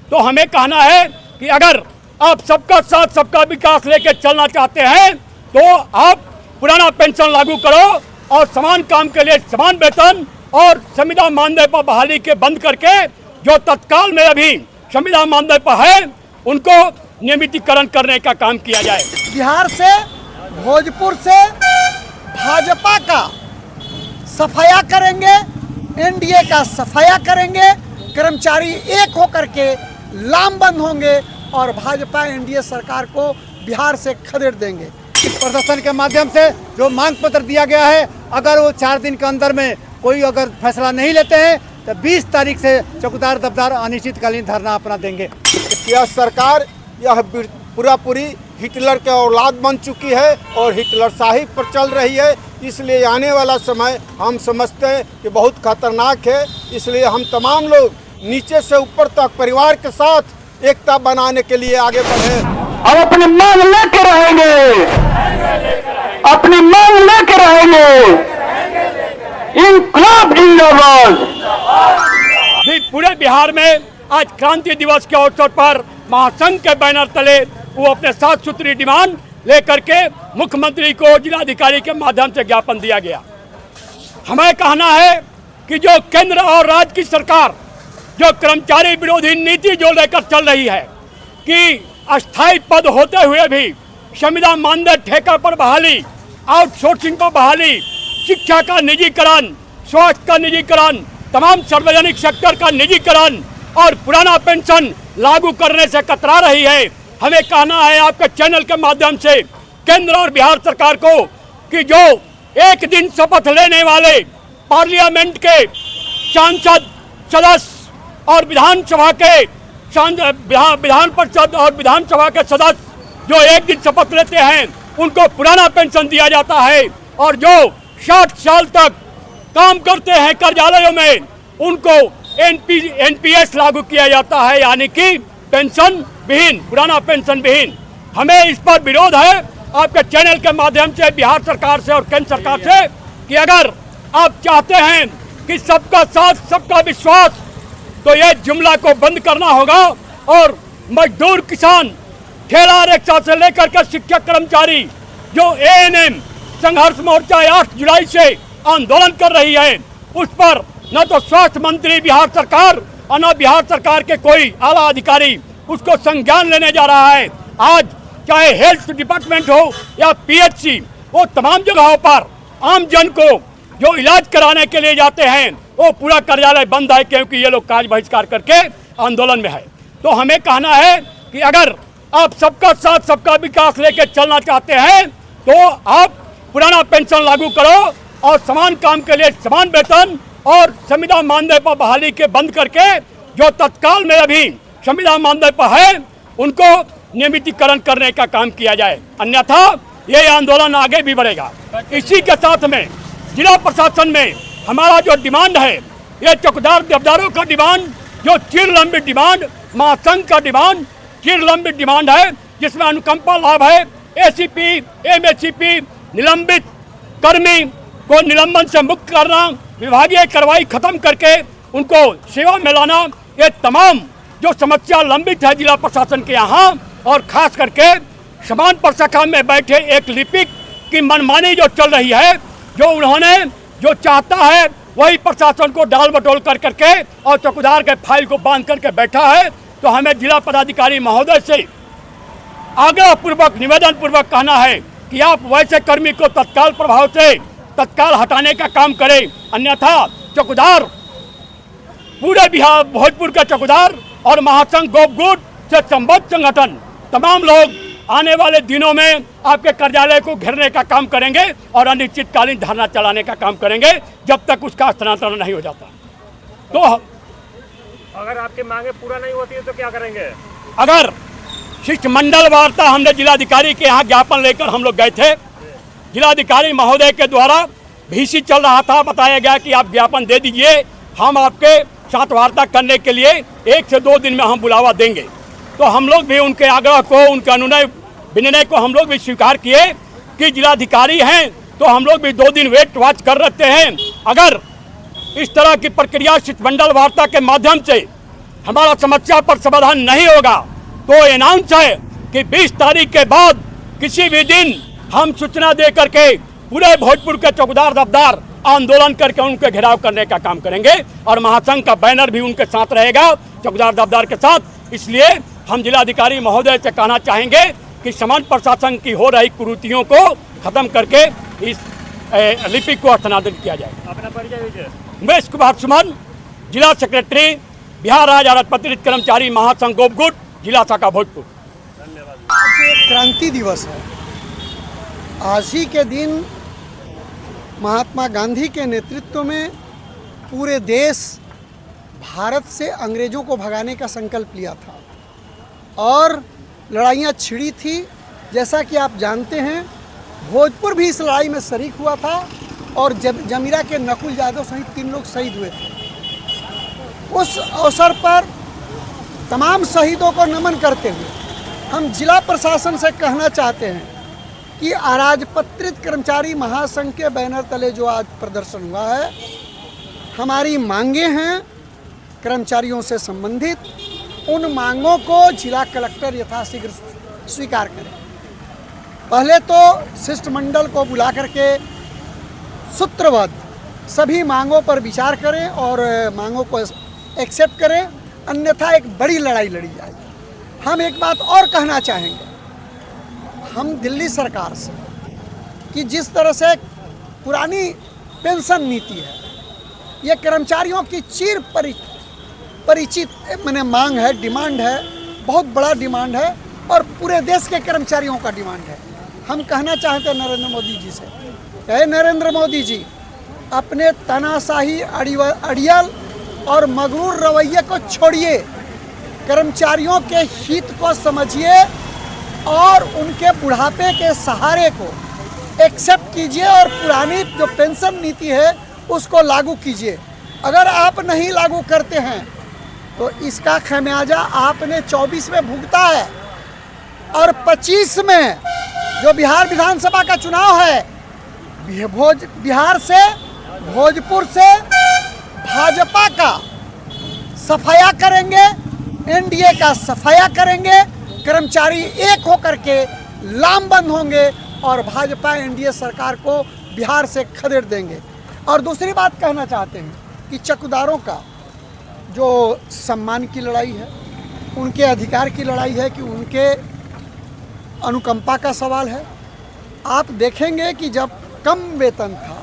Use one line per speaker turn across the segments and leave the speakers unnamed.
तो हमें कहना है कि अगर आप सबका साथ सबका विकास लेके चलना चाहते हैं तो आप पुराना पेंशन लागू करो और समान काम के लिए समान वेतन और संविदा मानदेय पर बहाली के बंद करके जो तत्काल में अभी संविदा मानदेय पर है उनको नियमितीकरण करने का काम किया जाए।
बिहार से भोजपुर से भाजपा का सफाया करेंगे, एनडीए का सफाया करेंगे, कर्मचारी एक होकर के लामबंद होंगे और भाजपा एनडीए सरकार को बिहार से खदेड़ देंगे।
इस प्रदर्शन के माध्यम से जो मांग पत्र दिया गया है, अगर वो 4 दिन के अंदर में कोई अगर फैसला नहीं लेते हैं तो 20 तारीख से चौकीदार दफ्तर अनिश्चितकालीन धरना अपना देंगे।
यह सरकार यह पूरी हिटलर के औलाद बन चुकी है और हिटलर शाही पर चल रही है, इसलिए आने वाला समय हम समझते हैं कि बहुत खतरनाक है। इसलिए हम तमाम लोग नीचे से ऊपर तक परिवार के साथ एकता बनाने के लिए आगे बढ़े।
हम अपनी मांग लेके रहेंगे, अपनी मांग लेके रहेंगे। इंकलाब जिंदाबाद।
पूरे बिहार में आज क्रांति दिवस के अवसर पर महासंघ के बैनर तले वो अपने 7 सूत्री डिमांड लेकर के मुख्यमंत्री को जिलाधिकारी के माध्यम से ज्ञापन दिया गया। हमें कहना है कि जो केंद्र और राज्य की सरकार जो कर्मचारी विरोधी नीति जो लेकर चल रही है कि अस्थायी पद होते हुए भी संविदा मानदेय ठेका पर बहाली, आउटसोर्सिंग पर बहाली, शिक्षा का निजीकरण, स्वास्थ्य का निजीकरण, तमाम सार्वजनिक सेक्टर का निजीकरण और पुराना पेंशन लागू करने से कतरा रही है। हमें कहना है आपके चैनल के माध्यम से केंद्र और बिहार सरकार को कि जो एक दिन शपथ लेने वाले पार्लियामेंट के सांसद सदस्य और विधानसभा के विधान परिषद और विधानसभा के सदस्य जो एक दिन शपथ लेते हैं उनको पुराना पेंशन दिया जाता है और जो 60 साल तक काम करते हैं कार्यालयों में उनको एनपीएस लागू किया जाता है, यानी कि पेंशन विहीन, पुराना पेंशन विहीन। हमें इस पर विरोध है आपके चैनल के माध्यम से बिहार सरकार से और केंद्र सरकार से कि अगर आप चाहते हैं कि सबका साथ सबका विश्वास तो ये जुमला को बंद करना होगा और मजदूर, किसान, ठेला रिक्शा से लेकर के शिक्षक कर्मचारी जो एएनएम संघर्ष मोर्चा 8 जुलाई से आंदोलन कर रही है उस पर न तो स्वास्थ्य मंत्री बिहार सरकार और न बिहार सरकार के कोई आला अधिकारी उसको संज्ञान लेने जा रहा है। आज चाहे हेल्थ डिपार्टमेंट हो या पीएचसी, वो तमाम जगहों पर आम जन को जो इलाज कराने के लिए जाते हैं वो पूरा कार्यालय बंद है क्योंकि ये लोग कार्य बहिष्कार करके आंदोलन में है। तो हमें कहना है कि अगर आप सबका साथ सबका विकास लेके चलना चाहते हैं तो आप पुराना पेंशन लागू करो और समान काम के लिए समान वेतन और संविदा मानदेय पर बहाली के बंद करके जो तत्काल में अभी संविदा मानदेय पर है उनको नियमितीकरण करने का काम किया जाए, अन्यथा ये आंदोलन आगे भी बढ़ेगा। इसी के साथ में जिला प्रशासन में हमारा जो डिमांड है, ये चौकीदार दफ्तरों का डिमांड जो चिर लंबित डिमांड, महासंघ का डिमांड चिर लंबित डिमांड है जिसमें अनुकंपा लाभ है, एसीपी, एमएससीपी, निलंबित कर्मी को निलंबन से मुक्त करना, विभागीय कार्रवाई खत्म करके उनको सेवा में लाना, ये तमाम जो समस्या लंबित है जिला प्रशासन के यहाँ और खास करके समान प्रशाखा में बैठे एक लिपिक की मनमानी जो चल रही है, जो उन्होंने जो चाहता है वही प्रशासन को डाल बटोल कर करके और चौकीदार के फाइल को बांध करके बैठा है। तो हमें जिला पदाधिकारी महोदय से आग्रह पूर्वक निवेदन पूर्वक कहना है कि आप वैसे कर्मी को तत्काल प्रभाव से तत्काल हटाने का काम करें, अन्यथा चौकीदार पूरे बिहार भोजपुर के चौकीदार और महासंघ गोपगुट से संबद्ध संगठन तमाम लोग आने वाले दिनों में आपके कार्यालय को घेरने का काम करेंगे और अनिश्चितकालीन धरना चलाने का काम करेंगे जब तक उसका स्थानांतरण नहीं हो जाता। तो
अगर आपकी मांगे पूरा नहीं होती है तो क्या करेंगे?
अगर शिष्टमंडल वार्ता हमने जिलाधिकारी के यहाँ ज्ञापन लेकर हम लोग गए थे, जिलाधिकारी महोदय के द्वारा भीसी चल रहा था, बताया गया कि आप ज्ञापन दे दीजिए, हम आपके साथ वार्ता करने के लिए 1 से 2 दिन में हम बुलावा देंगे। तो हम लोग भी उनके आग्रह को, उनके अनुनय विनय को हम लोग भी स्वीकार किए कि जिलाधिकारी हैं तो हम लोग भी 2 दिन वेट वॉच कर रहते हैं। अगर इस तरह की प्रक्रिया शिष्टमंडल वार्ता के माध्यम से हमारा समस्या पर समाधान नहीं होगा तो अनाउंस है कि 20 तारीख के बाद किसी भी दिन हम सूचना दे करके पूरे भोजपुर के चौकीदार दफ्तर आंदोलन करके उनके घेराव करने का काम करेंगे और महासंघ का बैनर भी उनके साथ रहेगा, चौकीदार दफ्तर के साथ। इसलिए हम जिलाधिकारी महोदय से कहना चाहेंगे कि समान प्रशासन की हो रही कुरीतियों को खत्म करके इस लिपिक को स्थानांतरित किया जाए।
अपना परिचय दीजिए।
उमेश कुमार सुमन, जिला सेक्रेटरी, बिहार राज्य राजपत्रित कर्मचारी महासंघ गोपगुट, जिला शाखा भोजपुर।
आज क्रांति दिवस है। आज ही के दिन महात्मा गांधी के नेतृत्व में पूरे देश भारत से अंग्रेजों को भगाने का संकल्प लिया था और लड़ाइयाँ छिड़ी थी। जैसा कि आप जानते हैं, भोजपुर भी इस लड़ाई में शरीक हुआ था और जमीरा के नकुल यादव सहित 3 लोग शहीद हुए थे। उस अवसर पर तमाम शहीदों को नमन करते हुए हम जिला प्रशासन से कहना चाहते हैं कि अराजपत्रित कर्मचारी महासंघ के बैनर तले जो आज प्रदर्शन हुआ है, हमारी मांगे हैं कर्मचारियों से संबंधित, उन मांगों को जिला कलेक्टर यथाशीघ्र स्वीकार करें। पहले तो शिष्टमंडल को बुला करके सूत्रबद्ध सभी मांगों पर विचार करें और मांगों को एक्सेप्ट करें, अन्यथा एक बड़ी लड़ाई लड़ी जाएगी। हम एक बात और कहना चाहेंगे, हम दिल्ली सरकार से कि जिस तरह से पुरानी पेंशन नीति है, ये कर्मचारियों की चिर परिचित मैंने मांग है, डिमांड है, बहुत बड़ा डिमांड है और पूरे देश के कर्मचारियों का डिमांड है। हम कहना चाहते हैं नरेंद्र मोदी जी से, कहे नरेंद्र मोदी जी, अपने तानाशाही अड़ियल और मगरूर रवैये को छोड़िए, कर्मचारियों के हित को समझिए और उनके बुढ़ापे के सहारे को एक्सेप्ट कीजिए और पुरानी जो पेंशन नीति है उसको लागू कीजिए। अगर आप नहीं लागू करते हैं तो इसका खमियाजा आपने 24 में भुगता है और 25 में जो बिहार विधानसभा का चुनाव है, बिहार से भोजपुर से भाजपा का सफाया करेंगे, एनडीए का सफाया करेंगे, कर्मचारी एक होकर के लामबंद होंगे और भाजपा एनडीए सरकार को बिहार से खदेड़ देंगे। और दूसरी बात कहना चाहते हैं कि चौकीदारों का जो सम्मान की लड़ाई है, उनके अधिकार की लड़ाई है, कि उनके अनुकंपा का सवाल है। आप देखेंगे कि जब कम वेतन था,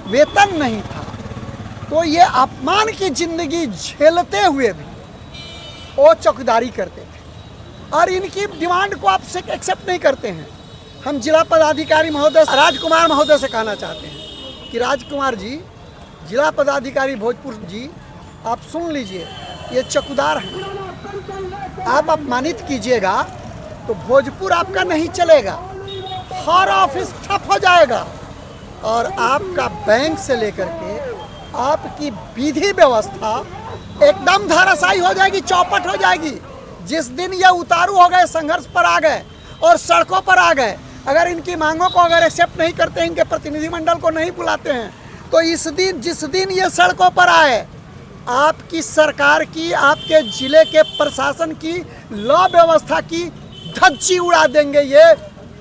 वेतन नहीं था, तो ये अपमान की जिंदगी झेलते हुए भी वो चौकीदारी करते थे और इनकी डिमांड को आप एक्सेप्ट नहीं करते हैं। हम जिला पदाधिकारी महोदय राजकुमार महोदय से कहना चाहते हैं कि राजकुमार जी, जिला पदाधिकारी भोजपुर जी, आप सुन लीजिए, ये चौकीदार हैं, आप अपमानित कीजिएगा तो भोजपुर आपका नहीं चलेगा, हर ऑफिस ठप हो जाएगा और आपका बैंक से लेकर के आपकी विधि व्यवस्था एकदम धराशायी हो जाएगी, चौपट हो जाएगी। जिस दिन ये उतारू हो गए, संघर्ष पर आ गए और सड़कों पर आ गए, अगर इनकी मांगों को अगर एक्सेप्ट नहीं करते हैं, इनके प्रतिनिधिमंडल को नहीं बुलाते हैं, तो इस दिन जिस दिन ये सड़कों पर आए, आपकी सरकार की, आपके जिले के प्रशासन की, लॉ व्यवस्था की धज्जी उड़ा देंगे ये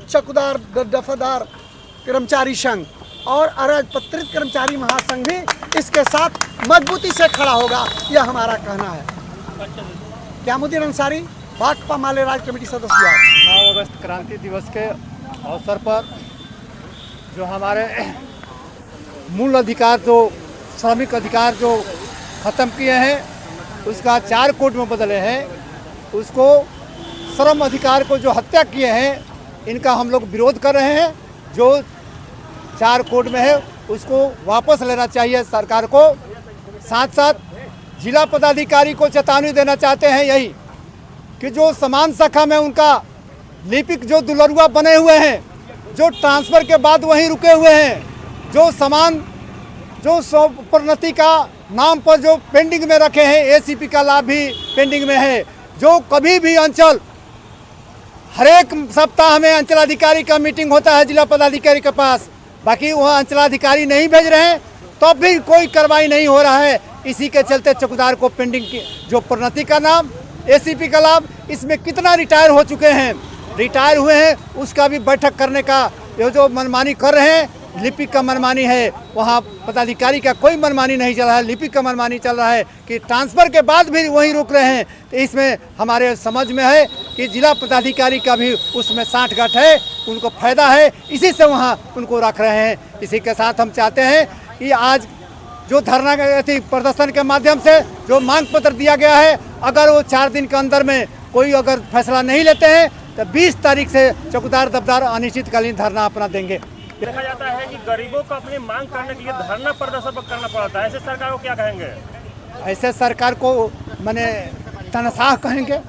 चौकीदार दफादार कर्मचारी संघ और अराजपत्रित कर्मचारी महासंघ भी इसके साथ मजबूती से खड़ा होगा, यह हमारा कहना है। क्यामुद्दीन अंसारी, भाकपा माले राज्य कमेटी सदस्य।
9 अगस्त क्रांति दिवस के अवसर पर जो हमारे मूल अधिकार, जो श्रमिक अधिकार जो ख़त्म किए हैं, उसका 4 कोड में बदले हैं, उसको श्रम अधिकार को जो हत्या किए हैं, इनका हम लोग विरोध कर रहे हैं। जो 4 कोड में है उसको वापस लेना चाहिए सरकार को। साथ साथ जिला पदाधिकारी को चेतावनी देना चाहते हैं यही कि जो समान शाखा में उनका लिपिक जो दुलरुआ बने हुए हैं, जो ट्रांसफ़र के बाद वहीं रुके हुए हैं, जो समान जो प्रोन्नति का नाम पर जो पेंडिंग में रखे हैं, एसीपी का लाभ भी पेंडिंग में है, जो कभी भी अंचल हर एक सप्ताह में अंचलाधिकारी का मीटिंग होता है जिला पदाधिकारी के पास, बाकी वह अंचलाधिकारी नहीं भेज रहे हैं, तब भी कोई कार्रवाई नहीं हो रहा है। इसी के चलते चौकीदार को पेंडिंग की जो प्रोन्नति का नाम, एसीपी का लाभ, इसमें कितना रिटायर हो चुके हैं, रिटायर हुए हैं, उसका भी बैठक करने का ये जो मनमानी कर रहे हैं, लिपिक का मनमानी है, वहाँ पदाधिकारी का कोई मनमानी नहीं चल रहा है, लिपिक का मनमानी चल रहा है कि ट्रांसफ़र के बाद भी वहीं रुक रहे हैं। तो इसमें हमारे समझ में है कि जिला पदाधिकारी का भी उसमें साठगांठ है, उनको फ़ायदा है, इसी से वहाँ उनको रख रहे हैं। इसी के साथ हम चाहते हैं कि आज जो धरना प्रदर्शन के माध्यम से जो मांग पत्र दिया गया है, अगर वो 4 दिन के अंदर में कोई अगर फैसला नहीं लेते हैं तो 20 तारीख से चौकीदार दफ्तर अनिश्चितकालीन धरना अपना देंगे।
देखा जाता है कि गरीबों को अपनी मांग करने के लिए धरना प्रदर्शन करना पड़ता है, ऐसे सरकार को क्या कहेंगे?
ऐसे सरकार को माने तनख्वाह कहेंगे।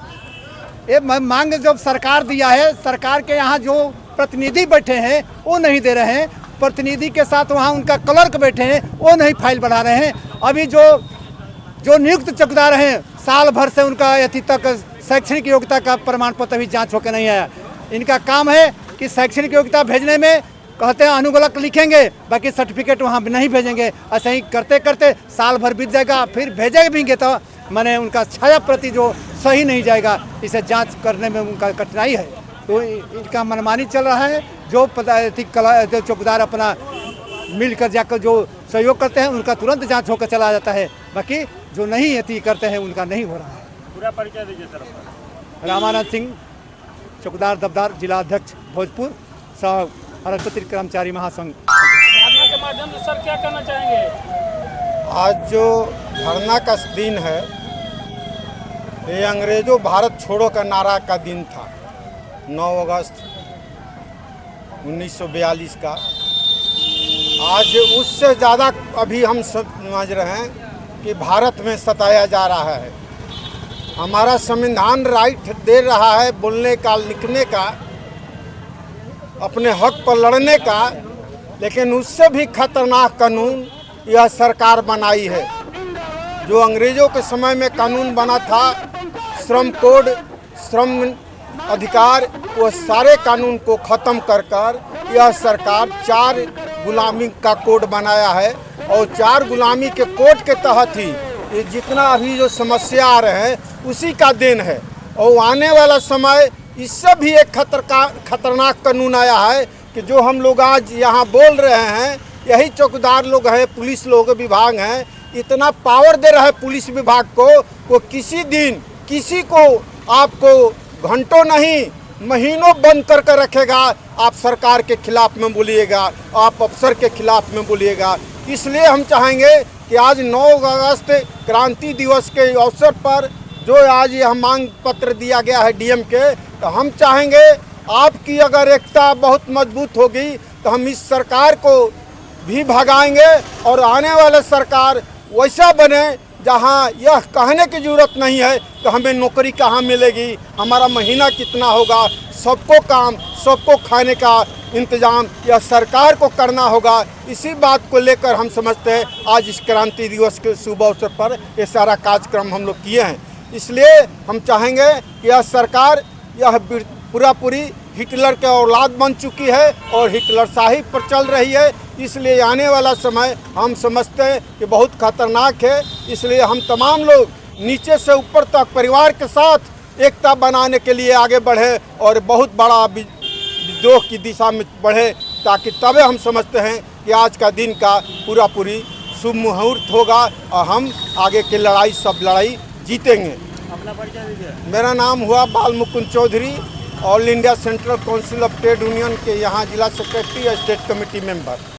ये मांग जब सरकार दिया है, सरकार के यहाँ जो प्रतिनिधि बैठे हैं वो नहीं दे रहे हैं, प्रतिनिधि के साथ वहाँ उनका क्लर्क बैठे हैं वो नहीं फाइल बढ़ा रहे हैं। अभी जो नियुक्त चौकीदार हैं साल भर से उनका अभी तक शैक्षणिक योग्यता का प्रमाण पत्र भी जाँच होकर नहीं आया। इनका काम है कि शैक्षणिक योग्यता भेजने में कहते हैं अनुगलक लिखेंगे, बाकी सर्टिफिकेट वहाँ नहीं भेजेंगे। ऐसे ही करते करते साल भर बीत जाएगा, फिर भेजेंगे तो माने उनका छाया प्रति जो सही नहीं जाएगा, इसे जांच करने में उनका कठिनाई है। तो इनका मनमानी चल रहा है। जो चौकीदार अपना मिलकर जाकर जो सहयोग करते हैं उनका तुरंत जांच होकर चला जाता है, बाकी जो नहीं अति करते हैं उनका नहीं हो रहा है।
पूरा परिचय दीजिए सर।
रामानंद सिंह, चौकीदार दफ्तर, जिला अध्यक्ष भोजपुर, सह अरक्षित कर्मचारी महासंघ।
धरना के माध्यम से सर क्या करना चाहेंगे?
आज जो धरना का दिन है, ये अंग्रेजों भारत छोड़ो का नारा का दिन था, 9 अगस्त 1942 का। आज उससे ज़्यादा अभी हम समझ रहे हैं कि भारत में सताया जा रहा है। हमारा संविधान राइट दे रहा है बोलने का, लिखने का, अपने हक पर लड़ने का, लेकिन उससे भी खतरनाक कानून यह सरकार बनाई है। जो अंग्रेज़ों के समय में कानून बना था, श्रम कोड, श्रम अधिकार, वो सारे कानून को ख़त्म कर यह सरकार 4 गुलामी का कोड बनाया है। और 4 गुलामी के कोड के तहत ही ये जितना अभी जो समस्या आ रहे हैं उसी का देन है। और आने वाला समय इससे भी एक खतरनाक कानून आया है कि जो हम लोग आज यहाँ बोल रहे हैं, यही चौकीदार लोग हैं, पुलिस लोग विभाग हैं, इतना पावर दे रहा है पुलिस विभाग को, वो किसी दिन किसी को आपको घंटों नहीं महीनों बंद करके रखेगा। आप सरकार के खिलाफ में बोलिएगा, आप अफसर के खिलाफ में बोलिएगा। इसलिए हम चाहेंगे कि आज 9 अगस्त क्रांति दिवस के अवसर पर जो आज यह मांग पत्र दिया गया है डीएम के, तो हम चाहेंगे आपकी अगर एकता बहुत मजबूत होगी तो हम इस सरकार को भी भगाएंगे और आने वाले सरकार वैसा बने जहां यह कहने की ज़रूरत नहीं है कि हमें नौकरी कहाँ मिलेगी, हमारा महीना कितना होगा। सबको काम, सबको खाने का इंतज़ाम यह सरकार को करना होगा। इसी बात को लेकर हम समझते हैं आज इस क्रांति दिवस के शुभ अवसर पर ये सारा कार्यक्रम हम लोग किए हैं। इसलिए हम चाहेंगे कि यह सरकार यह पूरी हिटलर के औलाद बन चुकी है और हिटलर शाही पर चल रही है। इसलिए आने वाला समय हम समझते हैं कि बहुत खतरनाक है। इसलिए हम तमाम लोग नीचे से ऊपर तक परिवार के साथ एकता बनाने के लिए आगे बढ़े और बहुत बड़ा विद्रोह की दिशा में बढ़े, ताकि तबे हम समझते हैं कि आज का दिन का पूरी शुभ मुहूर्त होगा और हम आगे की लड़ाई सब लड़ाई जीतेंगे।
अपना परिचय दीजिए।
मेरा नाम हुआ Bal Mukund Chaudhary, all India central council of trade union के यहाँ जिला सेक्रेटरी और स्टेट कमेटी मेंबर।